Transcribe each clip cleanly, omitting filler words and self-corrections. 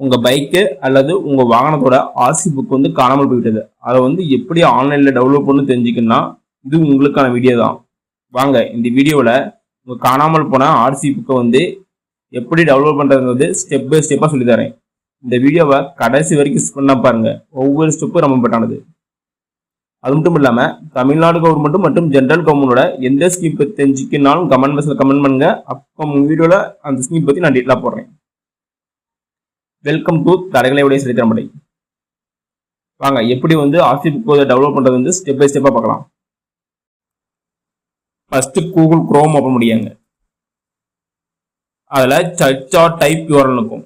உங்கள் பைக்கு அல்லது உங்கள் வாகனத்தோட ஆர்சி புக் வந்து காணாமல் போய்விட்டது. அதை வந்து எப்படி ஆன்லைனில் டவுன்லோட் பண்ணி தெரிஞ்சுக்கணும்னா இது உங்களுக்கான வீடியோ தான். வாங்க இந்த வீடியோவில் உங்கள் காணாமல் போன ஆர்சி புக்கை வந்து எப்படி டவுன்லோட் பண்ணுறதுங்கிறது ஸ்டெப் பை ஸ்டெப்பாக சொல்லித்தரேன். இந்த வீடியோவை கடைசி வரைக்கும் பண்ண பாருங்க. ஒவ்வொரு ஸ்டெப்பும் ரொம்ப இம்பார்ட்டானது. அது மட்டும் இல்லாமல் தமிழ்நாடு கவர்மெண்ட் மற்றும் ஜென்ரல் கவர்மெண்டோட எந்த ஸ்கீம் பற்றி தெரிஞ்சுக்கினாலும் கமெண்ட் பாக்ஸில் கமெண்ட் பண்ணுங்க. அப்போ உங்கள் வீடியோவில் அந்த ஸ்கீம் பற்றி நான் டீட்டெயிலாக போடுறேன். வெல்கம் டு தடகலையுடைய சரித்திரமடை. வாங்க எப்படி வந்து ஆர்சி புக் டவுன்லோட் பண்ணுறது வந்து ஸ்டெப் பை ஸ்டெப்பாக பார்க்கலாம். ஃபர்ஸ்ட் கூகுள் குரோம் ஓப்பன் முடியாங்க. அதில் சர்ச் ஆர் டைப் யூஆர்எல் இருக்கும்.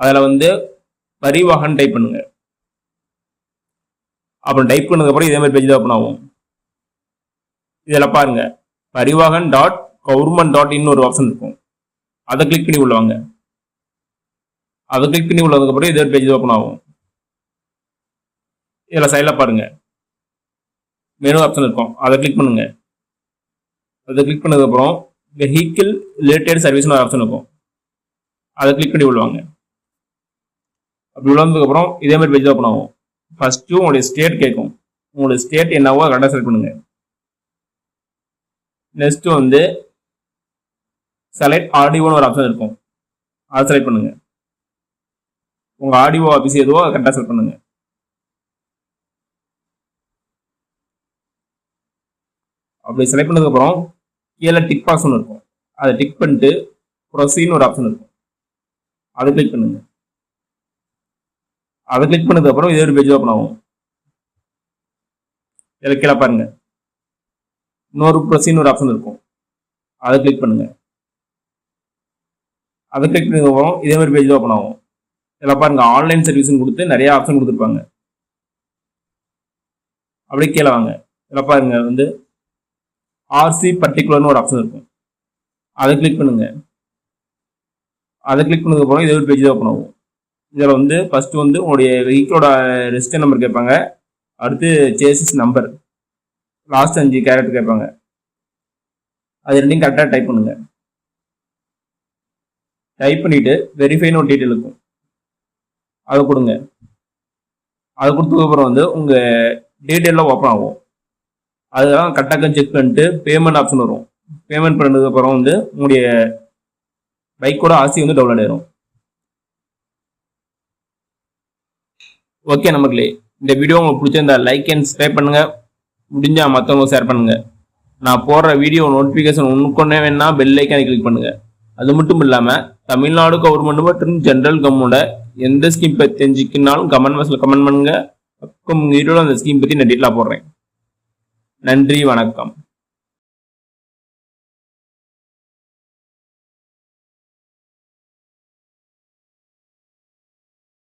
அதில் வந்து பரிவாகன் டைப் பண்ணுங்க. அப்புறம் டைப் பண்ணதுக்கப்புறம் இதே மாதிரி பேஜ் தான் ஓப்பன் ஆகும். இதில் பாருங்க பரிவாகன் .government.in ஒரு ஆப்ஷன் இருக்கும். அதை கிளிக் பண்ணி உள்ளவாங்க. அதை கிளிக் பண்ணி உள்ளதுக்கப்புறம் இதே பேஜ் ஓப்பன் ஆகும். இதில் சைடில் பாருங்க மெனு ஆப்ஷன் இருக்கும். அதை கிளிக் பண்ணுங்க. அதை கிளிக் பண்ணதுக்கப்புறம் வெஹிக்கிள் ரிலேட்டட் சர்வீஸ்னு ஒரு ஆப்ஷன் இருக்கும். அதை கிளிக் பண்ணி விடுவாங்க. அப்படி உள்ளதுக்கப்புறம் இதே மாதிரி பேஜ் ஓப்பன் ஆகும். ஃபர்ஸ்ட்டு உங்களுடைய ஸ்டேட் கேட்கும். உங்களுடைய ஸ்டேட் என்னவோ கரெக்டாக செலக்ட் பண்ணுங்க. நெக்ஸ்ட் வந்து செலக்ட் ஆர்டிஓன்னு ஒரு ஆப்ஷன் இருக்கும். அதை செலக்ட் பண்ணுங்க. உங்கள் ஆர்டிஓ ஆஃபீஸ் எதுவோ அதை கரெக்டாக செலக்ட் பண்ணுங்க. அப்படி செலக்ட் பண்ணதுக்கப்புறம் கீழே டிக் பாக்ஸ் ஒன்று இருக்கும். அதை டிக் பண்ணிட்டு ப்ரொசீட்னு ஒரு ஆப்ஷன் இருக்கும். அதை கிளிக் பண்ணுங்க. அதை கிளிக் பண்ணதுக்கப்புறம் இதே ஒரு பேஜ் ஓப்பன் ஆகும். இதில் கீழே பாருங்க இன்னொரு ப்ரொசீட்னு ஒரு ஆப்ஷன் இருக்கும். அதை கிளிக் பண்ணுங்க. அதை கிளிக் பண்ணதுக்கப்புறம் இதே மாதிரி பேஜ் ஓப்பன் ஆகும். இதில் பாருங்க ஆன்லைன் சர்வீஸ்னு கொடுத்து நிறைய ஆப்ஷன் கொடுத்துருப்பாங்க. அப்படியே கீழே வாங்க. இதில் பாருங்க வந்து ஆர்சி பர்டிகுலர்னு ஒரு ஆப்ஷன் இருக்கும். அதை கிளிக் பண்ணுங்க. அதை கிளிக் பண்ணதுக்கப்புறம் இதே ஒரு பேஜ் ஓப்பன் ஆகும். இதில் வந்து ஃபர்ஸ்ட் வந்து உங்களுடைய வெஹிக்கிளோட ரெஜிஸ்டர் நம்பர் கேட்பாங்க. அடுத்து சேசிஸ் நம்பர், லாஸ்ட் 5 கேரக்டர் கேட்பாங்க. அது ரெண்டையும் கரெக்டாக டைப் பண்ணுங்க. டைப் பண்ணிட்டு வெரிஃபைன்னு ஒரு டீட்டெயில் இருக்கும். அதை கொடுங்க. அதை கொடுத்ததுக்கப்புறம் வந்து உங்கள் டீட்டெயிலாக ஓப்பன் ஆகும். அதெல்லாம் கரெக்டாக செக் பண்ணிட்டு பேமெண்ட் ஆப்ஷன் வரும். பேமெண்ட் பண்ணதுக்கப்புறம் வந்து உங்களுடைய பைக்கோட ஆர்சி வந்து டவுன்லோட் ஆயிரும். ஓகே நமக்குள்ளே இந்த வீடியோ உங்களுக்கு பிடிச்சிருந்தா லைக் அண்ட் சப்ஸ்கிரைப் பண்ணுங்க. முடிஞ்சா மற்றவங்க ஷேர் பண்ணுங்க. நான் போடுற வீடியோ நோட்டிஃபிகேஷன் உனக்கொன்னே வேணா பெல் ஐக்கானை கிளிக் பண்ணுங்க. அது மட்டும் இல்லாமல் தமிழ்நாடு கவர்மெண்ட் மற்றும் ஜென்ரல் கவர்மெண்டோட எந்த ஸ்கீம் பற்றி தெரிஞ்சுக்கினாலும் கமெண்ட் பாக்ஸில் கமெண்ட் பண்ணுங்க. அப்போ உங்கள் வீடியோவில் அந்த ஸ்கீம் பற்றி நான் டீட்டெயிலாக போடுறேன். நன்றி, வணக்கம்.